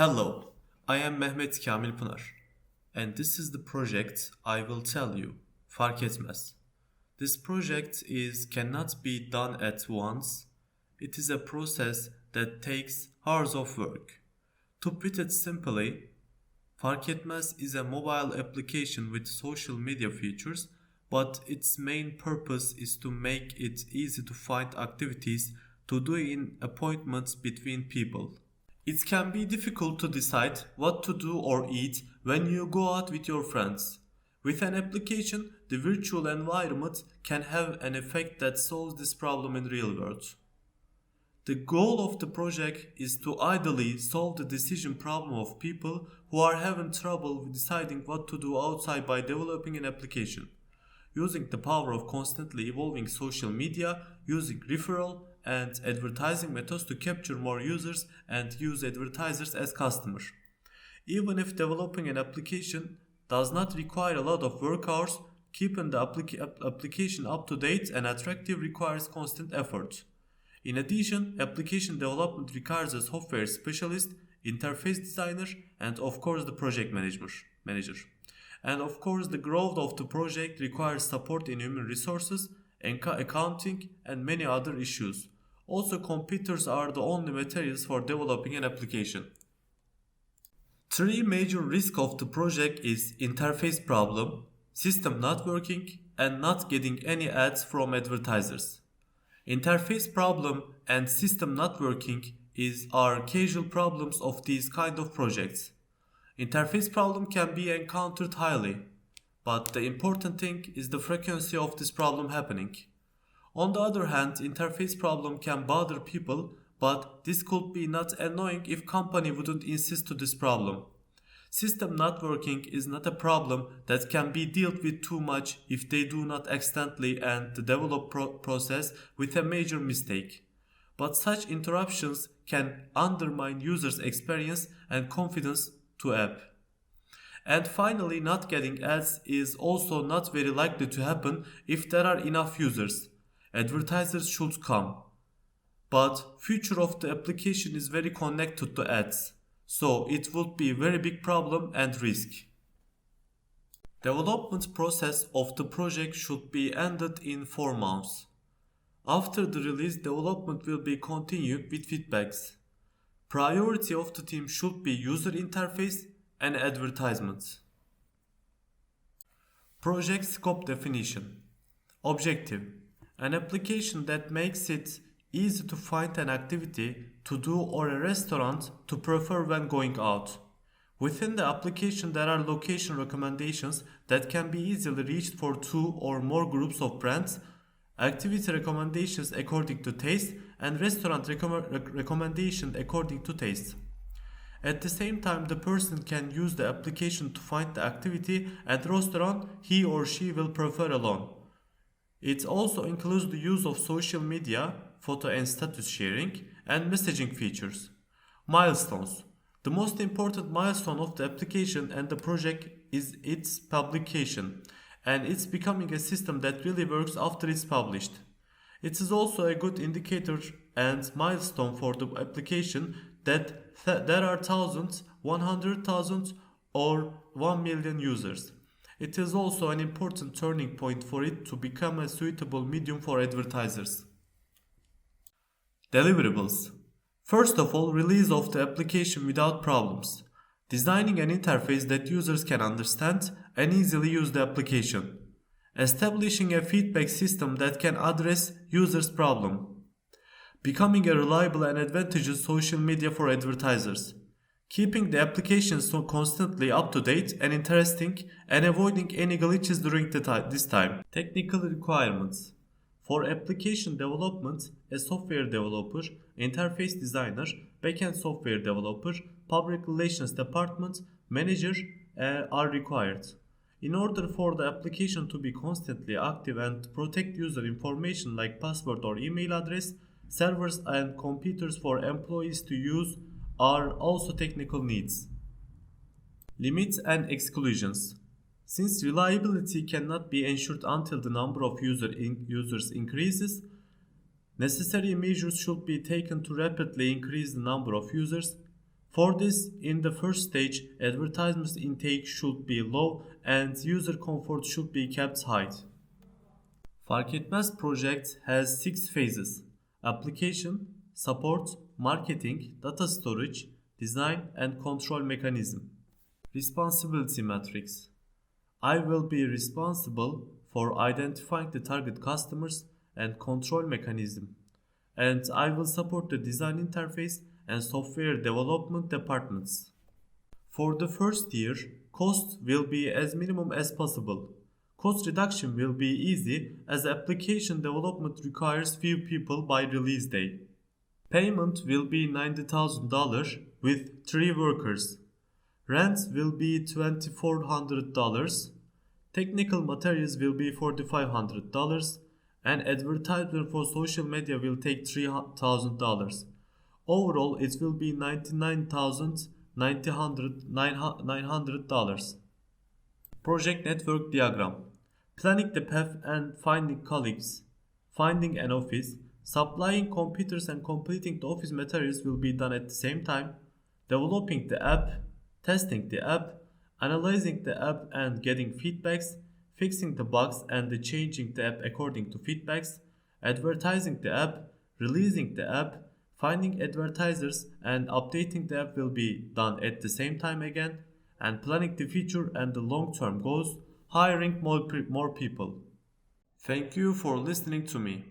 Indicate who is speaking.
Speaker 1: Hello, I am Mehmet Kamil Pınar, and this is the project I will tell you. Fark etmez. This project cannot be done at once. It is a process that takes hours of work. To put it simply, Fark etmez is a mobile application with social media features, but its main purpose is to make it easy to find activities to do in appointments between people. It can be difficult to decide what to do or eat when you go out with your friends. With an application, the virtual environment can have an effect that solves this problem in real world. The goal of the project is to ideally solve the decision problem of people who are having trouble with deciding what to do outside by developing an application. Using the power of constantly evolving social media, using referral and advertising methods to capture more users and use advertisers as customers. Even if developing an application does not require a lot of work hours, keeping the application up to date and attractive requires constant effort. In addition, application development requires a software specialist, interface designer, and of course the project manager. And of course, the growth of the project requires support in human resources, accounting, and many other issues. Also, computers are the only materials for developing an application. Three major risks of the project is interface problem, system not working, and not getting any ads from advertisers. Interface problem and system not working are casual problems of these kind of projects. Interface problem can be encountered highly, but the important thing is the frequency of this problem happening. On the other hand, interface problem can bother people, but this could be not annoying if company wouldn't insist to this problem. System not working is not a problem that can be dealt with too much if they do not accidentally end the develop process with a major mistake. But such interruptions can undermine users' experience and confidence to app. And finally, not getting ads is also not very likely to happen if there are enough users. Advertisers should come. But future of the application is very connected to ads. So it would be a very big problem and risk. Development process of the project should be ended in 4 months. After the release, development will be continued with feedbacks. Priority of the team should be user interface and advertisements. Project scope definition. Objective: an application that makes it easy to find an activity to do or a restaurant to prefer when going out. Within the application there are location recommendations that can be easily reached for 2 or more groups of brands, activity recommendations according to taste, and restaurant recommendation according to taste. At the same time, the person can use the application to find the activity and restaurant he or she will prefer alone. It also includes the use of social media, photo and status sharing, and messaging features. Milestones. The most important milestone of the application and the project is its publication, and it's becoming a system that really works after it's published. It is also a good indicator and milestone for the application that there are thousands, 100,000 or 1 million users. It is also an important turning point for it to become a suitable medium for advertisers. Deliverables. First of all, release of the application without problems. Designing an interface that users can understand and easily use the application. Establishing a feedback system that can address users' problem. Becoming a reliable and advantageous social media for advertisers. Keeping the application so constantly up to date and interesting and avoiding any glitches during this time. Technical requirements. For application development, a software developer, interface designer, backend software developer, public relations department, manager are required. In order for the application to be constantly active and protect user information like password or email address, servers and computers for employees to use are also technical needs. Limits and exclusions. Since reliability cannot be ensured until the number of users increases, necessary measures should be taken to rapidly increase the number of users. For this, in the first stage, advertisement intake should be low and user comfort should be kept high. Fark project has 6 phases: application, support, marketing, data storage, design, and control mechanism. Responsibility matrix. I will be responsible for identifying the target customers and control mechanism, and I will support the design interface and software development departments. For the first year, cost will be as minimum as possible. Cost reduction will be easy as application development requires few people by release day. Payment will be $90,000 with 3 workers. Rent will be $2,400. Technical materials will be $4,500 and advertisement for social media will take $3,000. Overall, it will be $99,900. Project network diagram. Planning the path and finding colleagues. Finding an office. Supplying computers and completing the office materials will be done at the same time. Developing the app. Testing the app. Analyzing the app and getting feedbacks. Fixing the bugs and changing the app according to feedbacks. Advertising the app. Releasing the app. Finding advertisers and updating the app will be done at the same time again, and planning the future and the long-term goals, hiring more people. Thank you for listening to me.